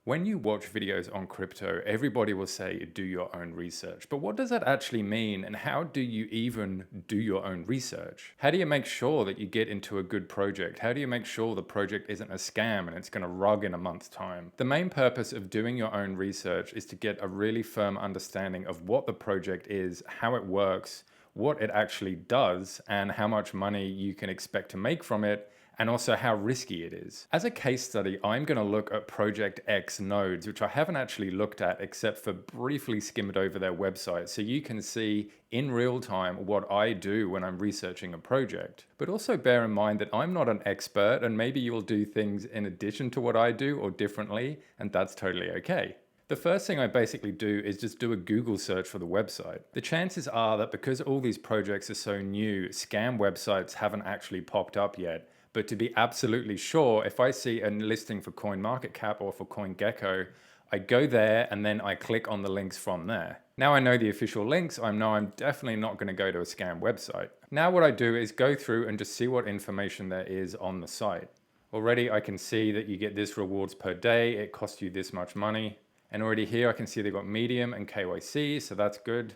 When you watch videos on crypto, everybody will say do your own research. But what does that actually mean, and how do you even do your own research? How do you make sure that you get into a good project? How do you make sure the project isn't a scam and it's going to rug in a month's time? The main purpose of doing your own research is to get a really firm understanding of what the project is, how it works, what it actually does, and how much money you can expect to make from it, and also how risky it is. As a case study, I'm going to look at Project X nodes, which I haven't actually looked at except for briefly skimmed over their website, so you can see in real time what I do when I'm researching a project. But also bear in mind that I'm not an expert, and maybe you'll do things in addition to what I do or differently, and that's totally okay. The first thing I basically do is just do a Google search for the website. The chances are that because all these projects are so new, scam websites haven't actually popped up yet. But to be absolutely sure, if I see a listing for CoinMarketCap or for CoinGecko, I go there and then I click on the links from there. Now I know the official links, I know I'm definitely not going to go to a scam website. Now what I do is go through and just see what information there is on the site. Already I can see that you get this rewards per day, it costs you this much money. And already here I can see they've got Medium and KYC, so that's good.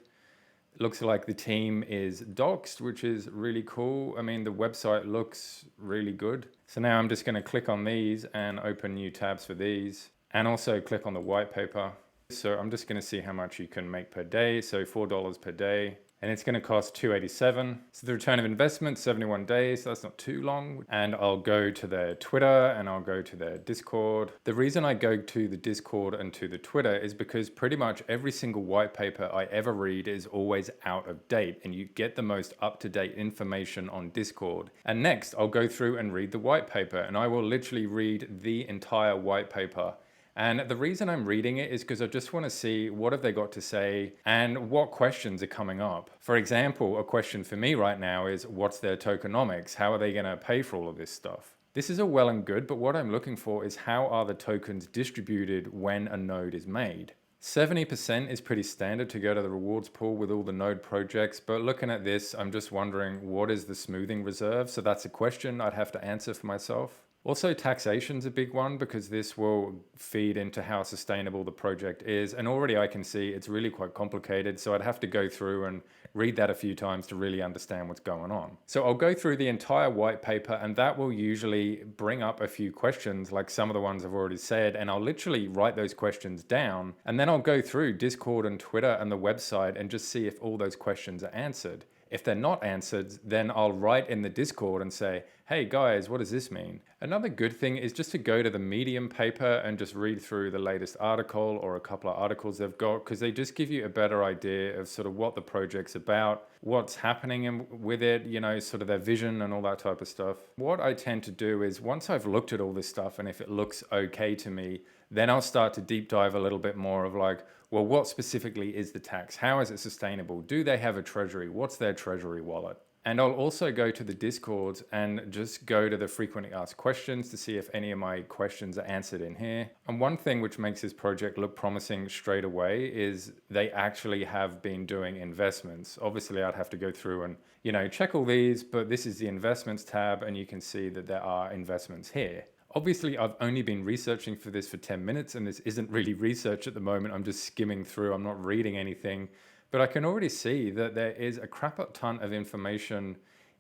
Looks like the team is doxed, which is really cool. I mean, the website looks really good. So now I'm just going to click on these and open new tabs for these, and also click on the white paper. So I'm just going to see how much you can make per day. So $4 per day. And it's going to cost $287. So the return of investment, 71 days. So that's not too long. And I'll go to their Twitter and I'll go to their Discord. The reason I go to the Discord and to the Twitter is because pretty much every single white paper I ever read is always out of date, and you get the most up-to-date information on Discord. And next, I'll go through and read the white paper, and I will literally read the entire white paper. And the reason I'm reading it is because I just want to see what have they got to say and what questions are coming up. For example, a question for me right now is what's their tokenomics? How are they going to pay for all of this stuff? This is all well and good, but what I'm looking for is how are the tokens distributed when a node is made? 70% is pretty standard to go to the rewards pool with all the node projects, but looking at this, I'm just wondering what is the smoothing reserve? So that's a question I'd have to answer for myself. Also, taxation's a big one because this will feed into how sustainable the project is. And already I can see it's really quite complicated. So I'd have to go through and read that a few times to really understand what's going on. So I'll go through the entire white paper, and that will usually bring up a few questions like some of the ones I've already said. And I'll literally write those questions down. And then I'll go through Discord and Twitter and the website and just see if all those questions are answered. If they're not answered, then I'll write in the Discord and say, hey guys, what does this mean? Another good thing is just to go to the Medium paper and just read through the latest article or a couple of articles they've got, because they just give you a better idea of sort of what the project's about, what's happening with it, you know, sort of their vision and all that type of stuff. What I tend to do is once I've looked at all this stuff and if it looks okay to me, then I'll start to deep dive a little bit more of like, well, what specifically is the tax? How is it sustainable? Do they have a treasury? What's their treasury wallet? And I'll also go to the Discords and just go to the frequently asked questions to see if any of my questions are answered in here. And one thing which makes this project look promising straight away is they actually have been doing investments. Obviously, I'd have to go through and, you know, check all these, but this is the investments tab and you can see that there are investments here. Obviously, I've only been researching for this for 10 minutes, and this isn't really research at the moment. I'm just skimming through. I'm not reading anything. But I can already see that there is a crap ton of information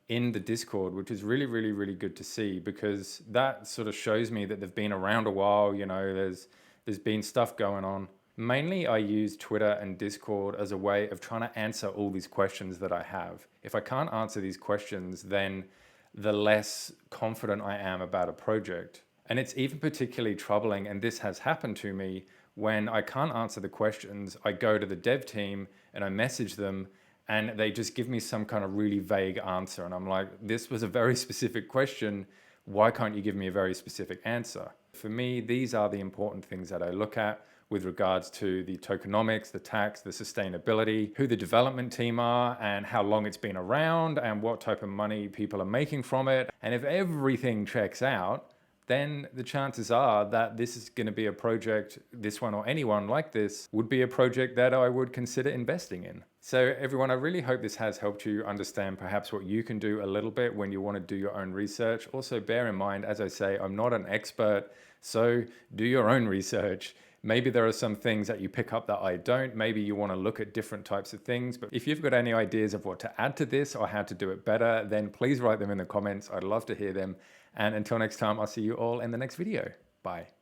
in the Discord, which is really, really, really good to see, because that sort of shows me that they've been around a while. You know, there's been stuff going on. Mainly, I use Twitter and Discord as a way of trying to answer all these questions that I have. If I can't answer these questions, then the less confident I am about a project. And it's even particularly troubling, and this has happened to me, when I can't answer the questions, I go to the dev team and I message them and they just give me some kind of really vague answer. And I'm like, this was a very specific question. Why can't you give me a very specific answer? For me, these are the important things that I look at with regards to the tokenomics, the tax, the sustainability, who the development team are, and how long it's been around, and what type of money people are making from it. And if everything checks out, then the chances are that this is going to be a project, this one or anyone like this, would be a project that I would consider investing in. So everyone, I really hope this has helped you understand perhaps what you can do a little bit when you want to do your own research. Also bear in mind, as I say, I'm not an expert, So do your own research. Maybe there are some things that you pick up that I don't. Maybe you want to look at different types of things. But if you've got any ideas of what to add to this or how to do it better, then please write them in the comments. I'd love to hear them. And until next time, I'll see you all in the next video. Bye.